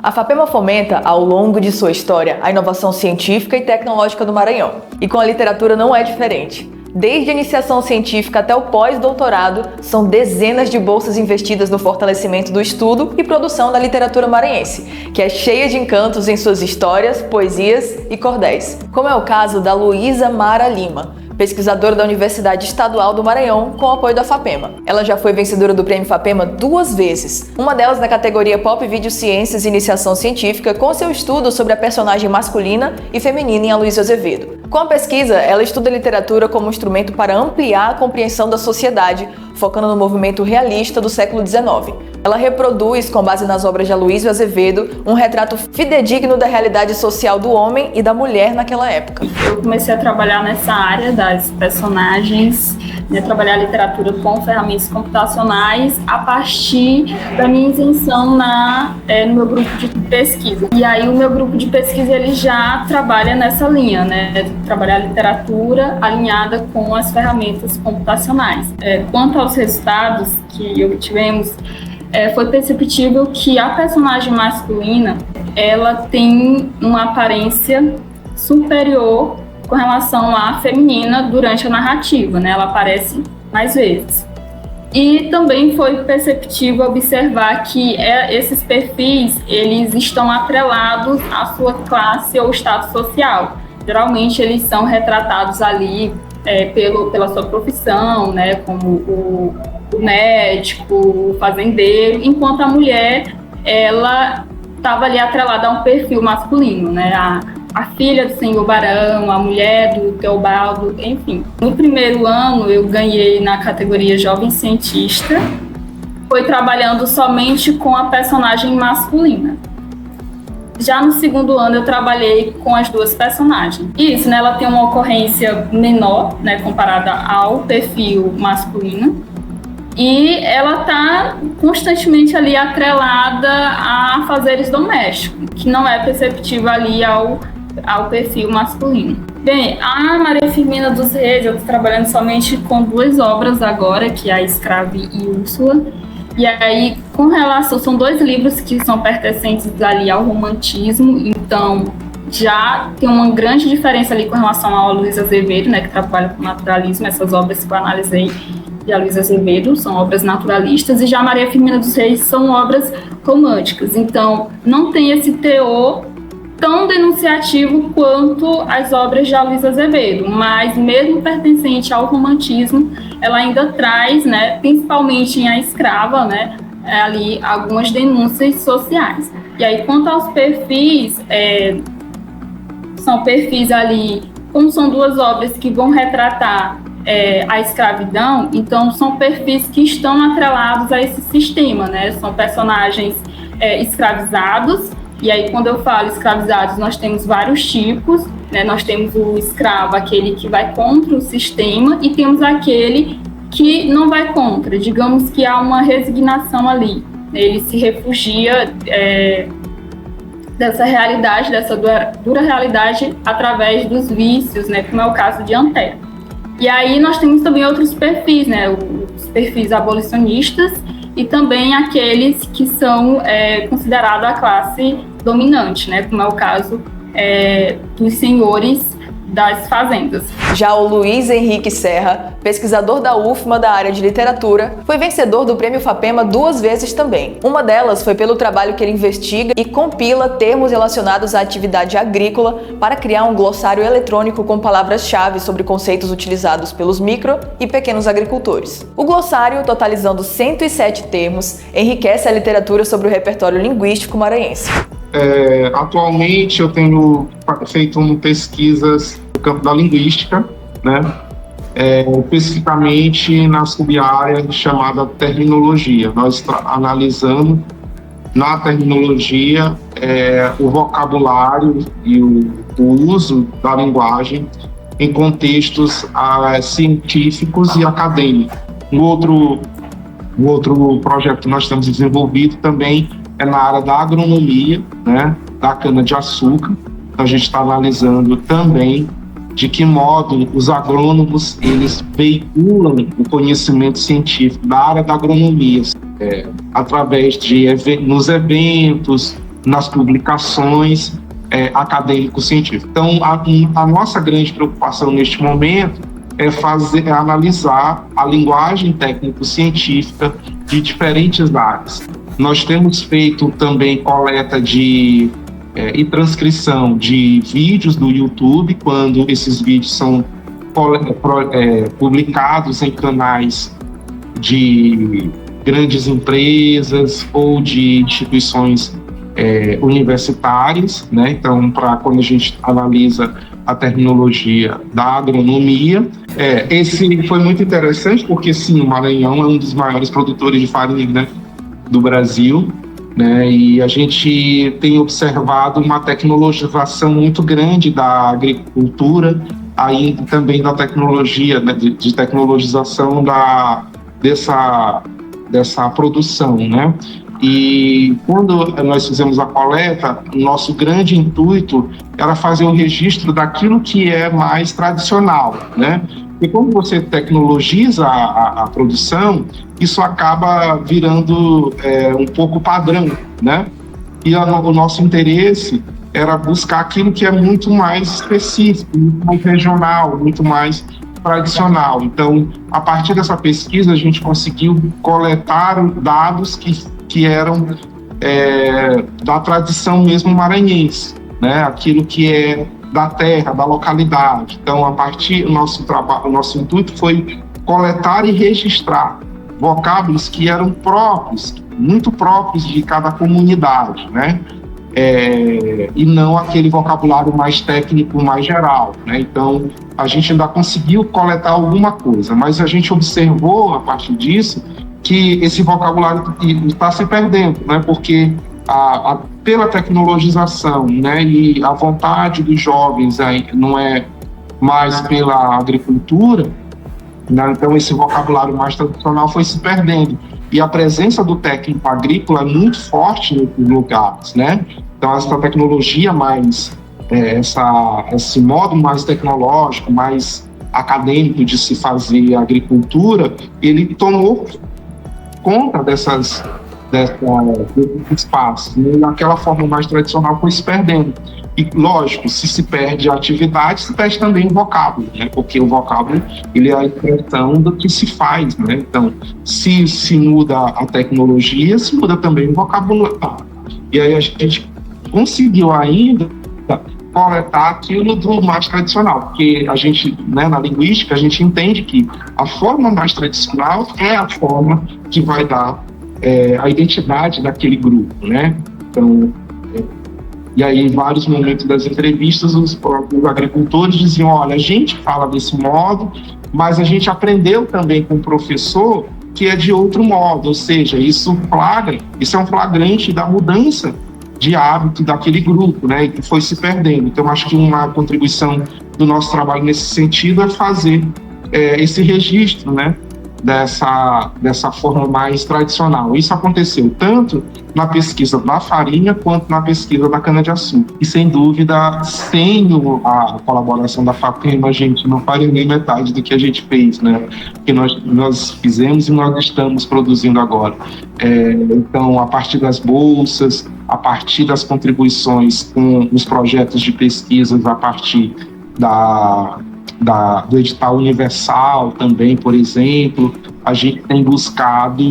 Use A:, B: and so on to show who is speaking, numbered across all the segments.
A: A FAPEMA fomenta, ao longo de sua história, a inovação científica e tecnológica do Maranhão. E com a literatura não é diferente. Desde a iniciação científica até o pós-doutorado, são dezenas de bolsas investidas no fortalecimento do estudo e produção da literatura maranhense, que é cheia de encantos em suas histórias, poesias e cordéis. Como é o caso da Luísa Mara Lima, pesquisadora da Universidade Estadual do Maranhão, com o apoio da FAPEMA. Ela já foi vencedora do Prêmio FAPEMA 2 vezes, uma delas na categoria Pop Vídeo Ciências e Iniciação Científica, com seu estudo sobre a personagem masculina e feminina em Aloysio Azevedo. Com a pesquisa, ela estuda a literatura como instrumento para ampliar a compreensão da sociedade, focando no movimento realista do século XIX. Ela reproduz, com base nas obras de Aloysio Azevedo, um retrato fidedigno da realidade social do homem e da mulher naquela época.
B: Eu comecei a trabalhar nessa área das personagens, trabalhar literatura com ferramentas computacionais a partir da minha isenção no meu grupo de pesquisa. E aí o meu grupo de pesquisa ele já trabalha nessa linha, trabalhar literatura alinhada com as ferramentas computacionais. Quanto aos resultados que obtivemos, foi perceptível que a personagem masculina ela tem uma aparência superior com relação à feminina durante a narrativa, ela aparece mais vezes. E também foi perceptível observar que esses perfis eles estão atrelados à sua classe ou status social. Geralmente eles são retratados ali pela sua profissão, como o médico, o fazendeiro, enquanto a mulher ela estava ali atrelada a um perfil masculino, a filha do senhor Barão, a mulher do Teobaldo, enfim. No primeiro ano eu ganhei na categoria Jovem Cientista, foi trabalhando somente com a personagem masculina. Já no segundo ano eu trabalhei com as duas personagens. Isso, ela tem uma ocorrência menor, comparada ao perfil masculino. E ela está constantemente ali atrelada a fazeres domésticos, que não é perceptível ali ao perfil masculino. Bem, a Maria Firmina dos Reis, eu estou trabalhando somente com 2 obras agora, que é a Escrave e Úrsula. E aí, com relação, são 2 livros que são pertencentes ali ao romantismo, então já tem uma grande diferença ali com relação ao Aloysio Azevedo, que trabalha com naturalismo. Essas obras que eu analisei de Aloysio Azevedo são obras naturalistas, e já Maria Firmina dos Reis são obras românticas. Então, não tem esse teor tão denunciativo quanto as obras de Aloysio Azevedo, mas mesmo pertencente ao romantismo, ela ainda traz, principalmente em A Escrava, ali algumas denúncias sociais. E aí, quanto aos perfis, são perfis ali, como são 2 obras que vão retratar a escravidão, então são perfis que estão atrelados a esse sistema, São personagens escravizados. E aí, quando eu falo escravizados, nós temos vários tipos, Nós temos o escravo, aquele que vai contra o sistema, e temos aquele que não vai contra. Digamos que há uma resignação ali. Ele se refugia dessa realidade, dessa dura realidade, através dos vícios, como é o caso de Antero. E aí nós temos também outros perfis, os perfis abolicionistas, e também aqueles que são considerados a classe dominante, como é o caso dos senhores das fazendas.
A: Já o Luiz Henrique Serra, pesquisador da UFMA da área de literatura, foi vencedor do Prêmio FAPEMA 2 vezes também. Uma delas foi pelo trabalho que ele investiga e compila termos relacionados à atividade agrícola para criar um glossário eletrônico com palavras-chave sobre conceitos utilizados pelos micro e pequenos agricultores. O glossário, totalizando 107 termos, enriquece a literatura sobre o repertório linguístico maranhense.
C: Atualmente eu tenho feito pesquisas no campo da linguística, especificamente na sub-área chamada terminologia. Nós analisamos na terminologia o vocabulário e o uso da linguagem em contextos científicos e acadêmicos. Um outro projeto que nós temos desenvolvido também é na área da agronomia, da cana-de-açúcar. Então, a gente está analisando também de que modo os agrônomos eles veiculam o conhecimento científico da área da agronomia, através de nos eventos, nas publicações acadêmico-científicas. Então, a nossa grande preocupação neste momento é analisar a linguagem técnico-científica de diferentes áreas. Nós temos feito também coleta e transcrição de vídeos do YouTube, quando esses vídeos são publicados em canais de grandes empresas ou de instituições universitárias, né? Então, quando a gente analisa a terminologia da agronomia, esse foi muito interessante porque, sim, o Maranhão é um dos maiores produtores de farinha, né, do Brasil, né? E a gente tem observado uma tecnologização muito grande da agricultura, aí também da tecnologia, né, de tecnologização dessa produção, né? E quando nós fizemos a coleta, o nosso grande intuito era fazer um registro daquilo que é mais tradicional, né? E quando você tecnologiza a produção, isso acaba virando um pouco padrão, né? E o nosso interesse era buscar aquilo que é muito mais específico, muito mais regional, muito mais tradicional. Então, a partir dessa pesquisa, a gente conseguiu coletar dados que eram da tradição mesmo maranhense, né? Aquilo que é da terra, da localidade. Então, o nosso intuito foi coletar e registrar vocábulos que eram próprios, muito próprios de cada comunidade, né? E não aquele vocabulário mais técnico, mais geral, né? Então, a gente ainda conseguiu coletar alguma coisa, mas a gente observou, a partir disso, que esse vocabulário está se perdendo, né? Porque pela tecnologização, né, e a vontade dos jovens aí não é mais pela agricultura, né? Então esse vocabulário mais tradicional foi se perdendo. E a presença do técnico agrícola é muito forte nesses lugares, né? Então essa tecnologia mais, esse modo mais tecnológico, mais acadêmico de se fazer agricultura, ele tomou conta desses espaços, né? Aquela forma mais tradicional foi se perdendo. E, lógico, se perde a atividade, se perde também o vocábulo, né? Porque o vocábulo, ele é a expressão do que se faz, né? Então, se muda a tecnologia, se muda também o vocabulário. E aí a gente conseguiu ainda coletar aquilo do mais tradicional, porque a gente, né, na linguística, a gente entende que a forma mais tradicional é a forma que vai dar a identidade daquele grupo, né? Então, e aí, em vários momentos das entrevistas, os agricultores diziam: olha, a gente fala desse modo, mas a gente aprendeu também com o professor que é de outro modo, ou seja, isso é um flagrante da mudança de hábito daquele grupo, né, e que foi se perdendo. Então, acho que uma contribuição do nosso trabalho nesse sentido é fazer esse registro, né, dessa forma mais tradicional. Isso aconteceu tanto na pesquisa da farinha quanto na pesquisa da cana-de-açúcar. E, sem dúvida, sem a colaboração da FAPEMA, a gente não faria nem metade do que a gente fez, né? Que nós fizemos e nós estamos produzindo agora. Então, a partir das bolsas, a partir das contribuições com os projetos de pesquisas, a partir do edital universal também, por exemplo, a gente tem buscado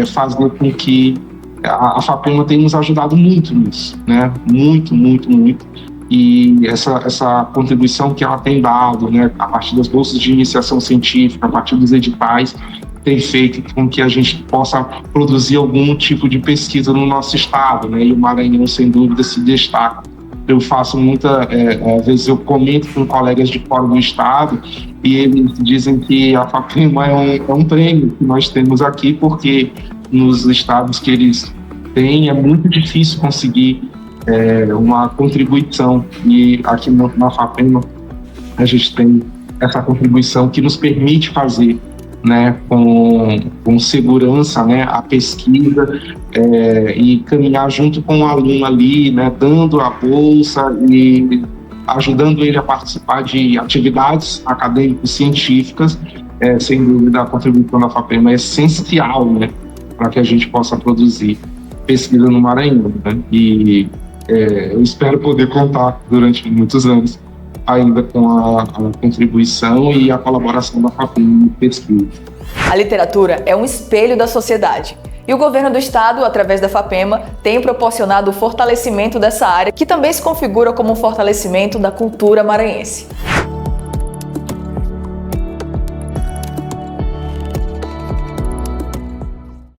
C: fazer com que a FAPEMA tem nos ajudado muito nisso, né? Muito, muito, muito. E essa contribuição que ela tem dado, né, a partir das bolsas de iniciação científica, a partir dos editais, tem feito com que a gente possa produzir algum tipo de pesquisa no nosso estado, né? E o Maranhão, sem dúvida, se destaca. Eu faço às vezes eu comento com colegas de fora do estado e eles dizem que a FAPEMA é um prêmio que nós temos aqui, porque nos estados que eles têm é muito difícil conseguir uma contribuição, e aqui na FAPEMA a gente tem essa contribuição que nos permite fazer, né, com segurança, né, a pesquisa e caminhar junto com o aluno ali, né, dando a bolsa e ajudando ele a participar de atividades acadêmico-científicas. Sem dúvida, a contribuição da FAPEMA é essencial, né, para que a gente possa produzir pesquisa no Maranhão, né? E eu espero poder contar durante muitos anos ainda com a contribuição e a colaboração da FAPEM em pesquisa.
A: A literatura é um espelho da sociedade. E o governo do estado, através da FAPEMA, tem proporcionado o fortalecimento dessa área, que também se configura como um fortalecimento da cultura maranhense.